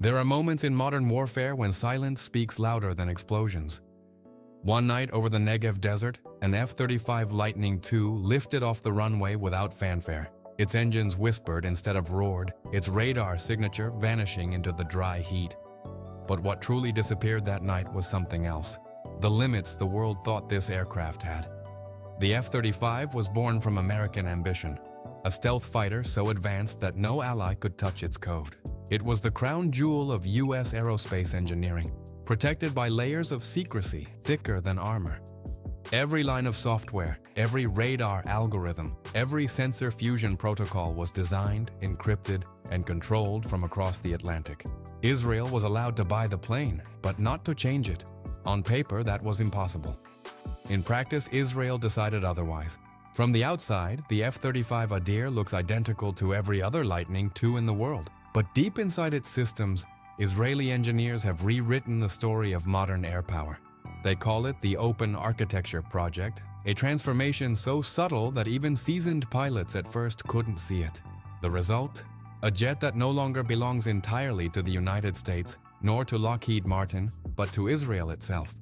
There are moments in modern warfare when silence speaks louder than explosions. One night over the Negev desert, an F-35 Lightning II lifted off the runway without fanfare. Its engines whispered instead of roared, its radar signature vanishing into the dry heat. But what truly disappeared that night was something else. The limits the world thought this aircraft had. The F-35 was born from American ambition, a stealth fighter so advanced that no ally could touch its code. It was the crown jewel of U.S. aerospace engineering, protected by layers of secrecy thicker than armor. Every line of software, every radar algorithm, every sensor fusion protocol was designed, encrypted, and controlled from across the Atlantic. Israel was allowed to buy the plane, but not to change it. On paper, that was impossible. In practice, Israel decided otherwise. From the outside, the F-35 Adir looks identical to every other Lightning II in the world. But deep inside its systems, Israeli engineers have rewritten the story of modern air power. They call it the Open Architecture Project, a transformation so subtle that even seasoned pilots at first couldn't see it. The result? A jet that no longer belongs entirely to the United States, nor to Lockheed Martin, but to Israel itself.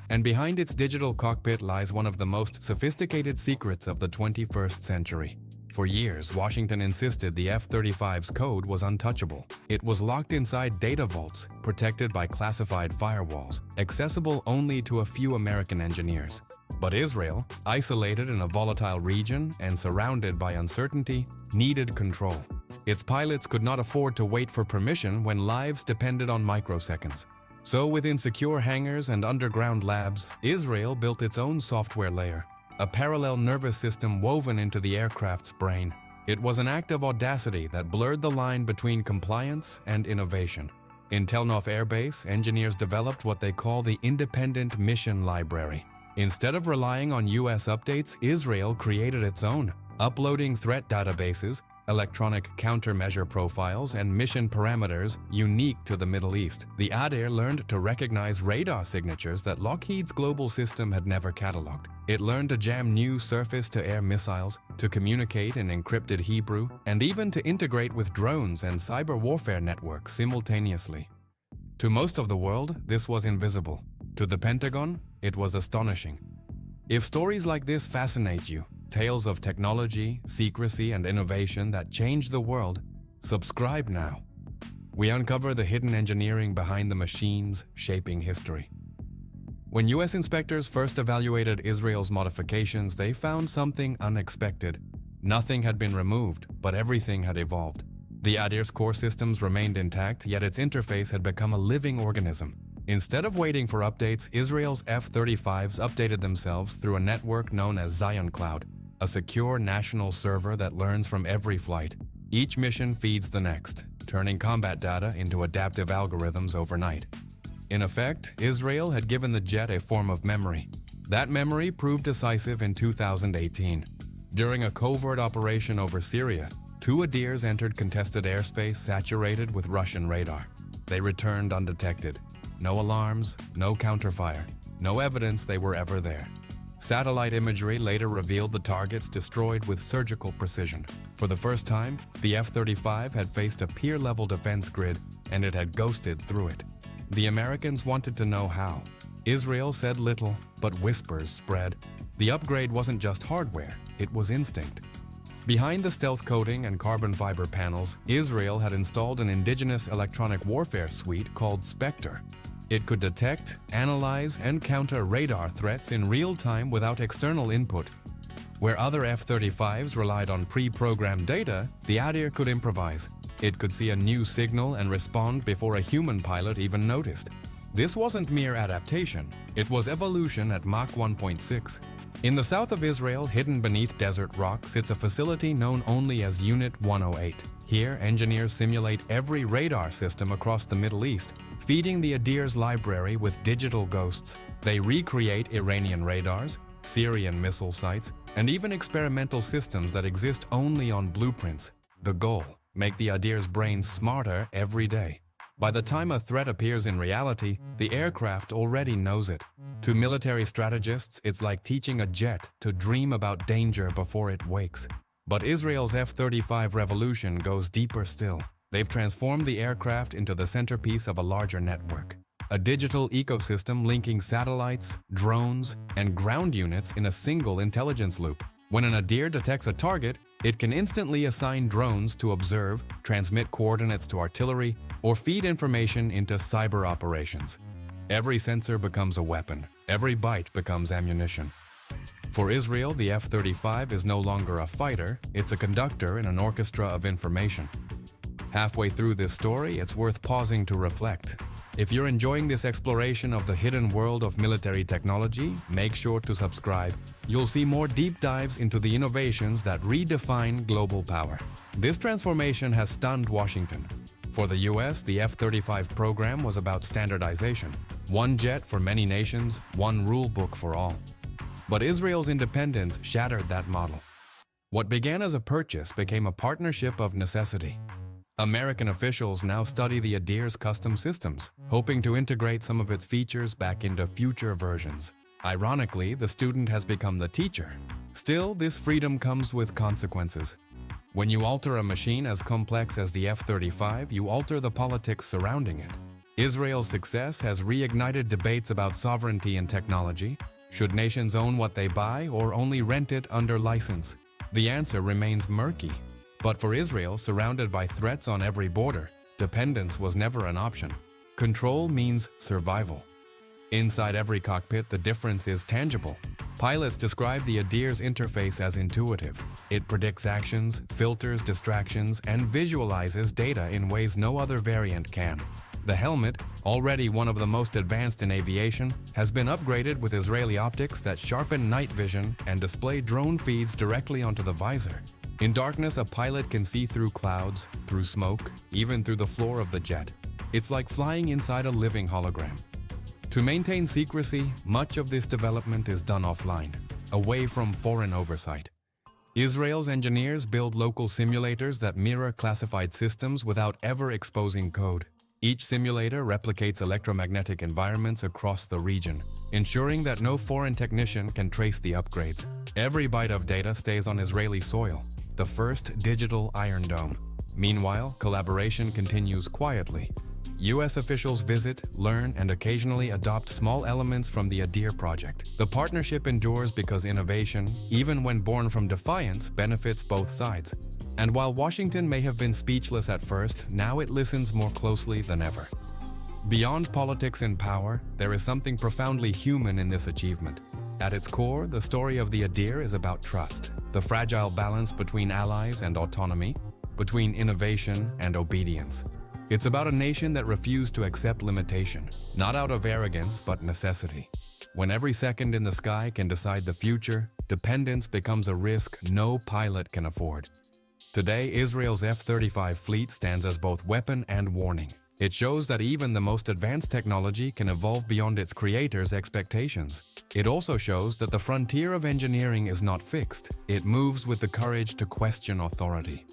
And behind its digital cockpit lies one of the most sophisticated secrets of the 21st century. For years, Washington insisted the F-35's code was untouchable. It was locked inside data vaults, protected by classified firewalls, accessible only to a few American engineers. But Israel, isolated in a volatile region and surrounded by uncertainty, needed control. Its pilots could not afford to wait for permission when lives depended on microseconds. So within secure hangars and underground labs, Israel built its own software layer, a parallel nervous system woven into the aircraft's brain. It was an act of audacity that blurred the line between compliance and innovation. In Tel Nof Air Base, engineers developed what they call the Independent Mission Library. Instead of relying on US updates, Israel created its own, uploading threat databases, electronic countermeasure profiles, and mission parameters unique to the Middle East. The Adir learned to recognize radar signatures that Lockheed's global system had never cataloged. It learned to jam new surface-to-air missiles, to communicate in encrypted Hebrew, and even to integrate with drones and cyber warfare networks simultaneously. To most of the world, this was invisible. To the Pentagon, it was astonishing. If stories like this fascinate you, tales of technology, secrecy, and innovation that changed the world, subscribe now. We uncover the hidden engineering behind the machines shaping history. When US inspectors first evaluated Israel's modifications, they found something unexpected. Nothing had been removed, but everything had evolved. The Adir's core systems remained intact, yet its interface had become a living organism. Instead of waiting for updates, Israel's F-35s updated themselves through a network known as Zion Cloud, a secure national server that learns from every flight. Each mission feeds the next, turning combat data into adaptive algorithms overnight. In effect, Israel had given the jet a form of memory. That memory proved decisive in 2018. During a covert operation over Syria, 2 Adirs entered contested airspace saturated with Russian radar. They returned undetected. No alarms, no counterfire, no evidence they were ever there. Satellite imagery later revealed the targets destroyed with surgical precision. For the first time, the F-35 had faced a peer-level defense grid, and it had ghosted through it. The Americans wanted to know how. Israel said little, but whispers spread. The upgrade wasn't just hardware, it was instinct. Behind the stealth coating and carbon fiber panels, Israel had installed an indigenous electronic warfare suite called Spectre. It could detect, analyze, and counter radar threats in real time without external input. Where other F-35s relied on pre-programmed data, the Adir could improvise. It could see a new signal and respond before a human pilot even noticed. This wasn't mere adaptation, it was evolution at Mach 1.6. In the south of Israel, hidden beneath desert rock, sits a facility known only as Unit 108. Here, engineers simulate every radar system across the Middle East, feeding the Adir's library with digital ghosts. They recreate Iranian radars, Syrian missile sites, and even experimental systems that exist only on blueprints. The goal: make the Adir's brain smarter every day. By the time a threat appears in reality, the aircraft already knows it. To military strategists, it's like teaching a jet to dream about danger before it wakes. But Israel's F-35 revolution goes deeper still. They've transformed the aircraft into the centerpiece of a larger network, a digital ecosystem linking satellites, drones, and ground units in a single intelligence loop. When an Adir detects a target, it can instantly assign drones to observe, transmit coordinates to artillery, or feed information into cyber operations. Every sensor becomes a weapon. Every byte becomes ammunition. For Israel, the F-35 is no longer a fighter, it's a conductor in an orchestra of information. Halfway through this story, it's worth pausing to reflect. If you're enjoying this exploration of the hidden world of military technology, make sure to subscribe. You'll see more deep dives into the innovations that redefine global power. This transformation has stunned Washington. For the US, the F-35 program was about standardization. One jet for many nations, one rule book for all. But Israel's independence shattered that model. What began as a purchase became a partnership of necessity. American officials now study the Adir's custom systems, hoping to integrate some of its features back into future versions. Ironically, the student has become the teacher. Still, this freedom comes with consequences. When you alter a machine as complex as the F-35, you alter the politics surrounding it. Israel's success has reignited debates about sovereignty and technology. Should nations own what they buy or only rent it under license? The answer remains murky. But for Israel, surrounded by threats on every border, dependence was never an option. Control means survival. Inside every cockpit, the difference is tangible. Pilots describe the Adir's interface as intuitive. It predicts actions, filters distractions, and visualizes data in ways no other variant can. The helmet, already one of the most advanced in aviation, has been upgraded with Israeli optics that sharpen night vision and display drone feeds directly onto the visor. In darkness, a pilot can see through clouds, through smoke, even through the floor of the jet. It's like flying inside a living hologram. To maintain secrecy, much of this development is done offline, away from foreign oversight. Israel's engineers build local simulators that mirror classified systems without ever exposing code. Each simulator replicates electromagnetic environments across the region, ensuring that no foreign technician can trace the upgrades. Every byte of data stays on Israeli soil, the first digital Iron Dome. Meanwhile, collaboration continues quietly. US officials visit, learn, and occasionally adopt small elements from the Adir project. The partnership endures because innovation, even when born from defiance, benefits both sides. And while Washington may have been speechless at first, now it listens more closely than ever. Beyond politics and power, there is something profoundly human in this achievement. At its core, the story of the Adir is about trust, the fragile balance between allies and autonomy, between innovation and obedience. It's about a nation that refused to accept limitation, not out of arrogance but necessity. When every second in the sky can decide the future, dependence becomes a risk no pilot can afford. Today, Israel's F-35 fleet stands as both weapon and warning. It shows that even the most advanced technology can evolve beyond its creators' expectations. It also shows that the frontier of engineering is not fixed. It moves with the courage to question authority.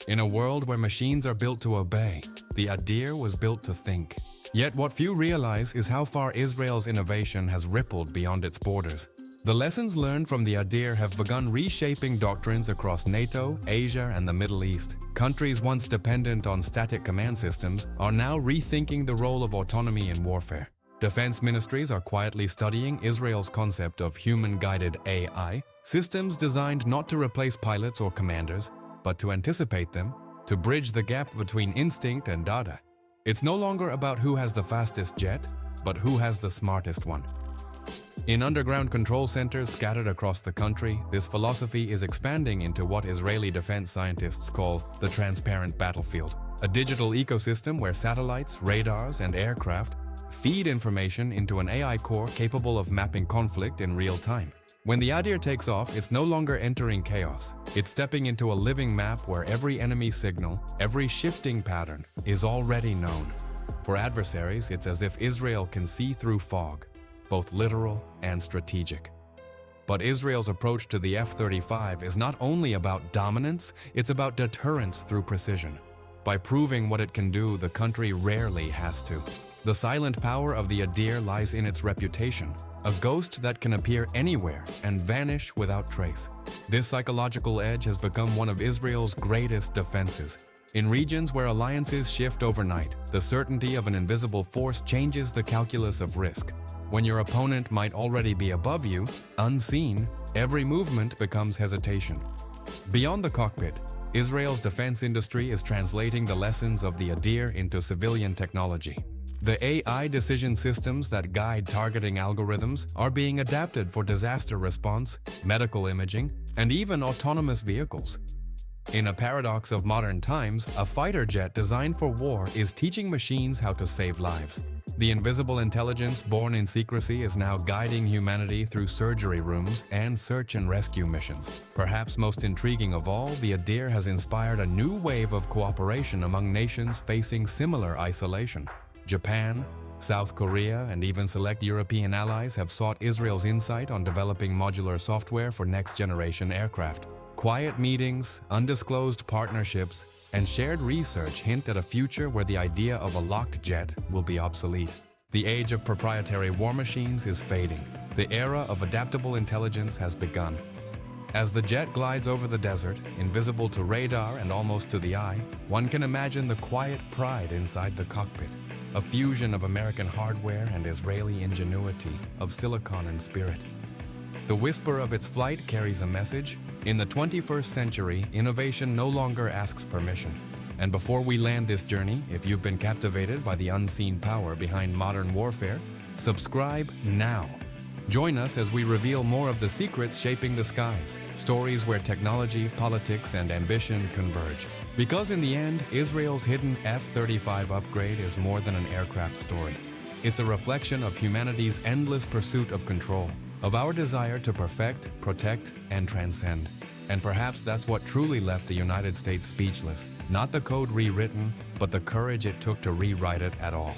In a world where machines are built to obey, the Adir was built to think. Yet what few realize is how far Israel's innovation has rippled beyond its borders. The lessons learned from the Adir have begun reshaping doctrines across NATO, Asia, and the Middle East. Countries once dependent on static command systems are now rethinking the role of autonomy in warfare. Defense ministries are quietly studying Israel's concept of human-guided AI, systems designed not to replace pilots or commanders, but to anticipate them, to bridge the gap between instinct and data. It's no longer about who has the fastest jet, but who has the smartest one. In underground control centers scattered across the country, this philosophy is expanding into what Israeli defense scientists call the transparent battlefield, a digital ecosystem where satellites, radars, and aircraft feed information into an AI core capable of mapping conflict in real time. When the Adir takes off, it's no longer entering chaos. It's stepping into a living map where every enemy signal, every shifting pattern, is already known. For adversaries, it's as if Israel can see through fog, both literal and strategic. But Israel's approach to the F-35 is not only about dominance, it's about deterrence through precision. By proving what it can do, the country rarely has to. The silent power of the Adir lies in its reputation, a ghost that can appear anywhere and vanish without trace. This psychological edge has become one of Israel's greatest defenses. In regions where alliances shift overnight, the certainty of an invisible force changes the calculus of risk. When your opponent might already be above you, unseen, every movement becomes hesitation. Beyond the cockpit, Israel's defense industry is translating the lessons of the Adir into civilian technology. The AI decision systems that guide targeting algorithms are being adapted for disaster response, medical imaging, and even autonomous vehicles. In a paradox of modern times, a fighter jet designed for war is teaching machines how to save lives. The invisible intelligence born in secrecy is now guiding humanity through surgery rooms and search and rescue missions. Perhaps most intriguing of all, the Adir has inspired a new wave of cooperation among nations facing similar isolation. Japan, South Korea, and even select European allies have sought Israel's insight on developing modular software for next-generation aircraft. Quiet meetings, undisclosed partnerships, and shared research hint at a future where the idea of a locked jet will be obsolete. The age of proprietary war machines is fading. The era of adaptable intelligence has begun. As the jet glides over the desert, invisible to radar and almost to the eye, one can imagine the quiet pride inside the cockpit. A fusion of American hardware and Israeli ingenuity, of silicon and spirit. The whisper of its flight carries a message. In the 21st century, innovation no longer asks permission. And before we land this journey, if you've been captivated by the unseen power behind modern warfare, subscribe now. Join us as we reveal more of the secrets shaping the skies, stories where technology, politics, and ambition converge. Because in the end, Israel's hidden F-35 upgrade is more than an aircraft story. It's a reflection of humanity's endless pursuit of control, of our desire to perfect, protect, and transcend. And perhaps that's what truly left the United States speechless. Not the code rewritten, but the courage it took to rewrite it at all.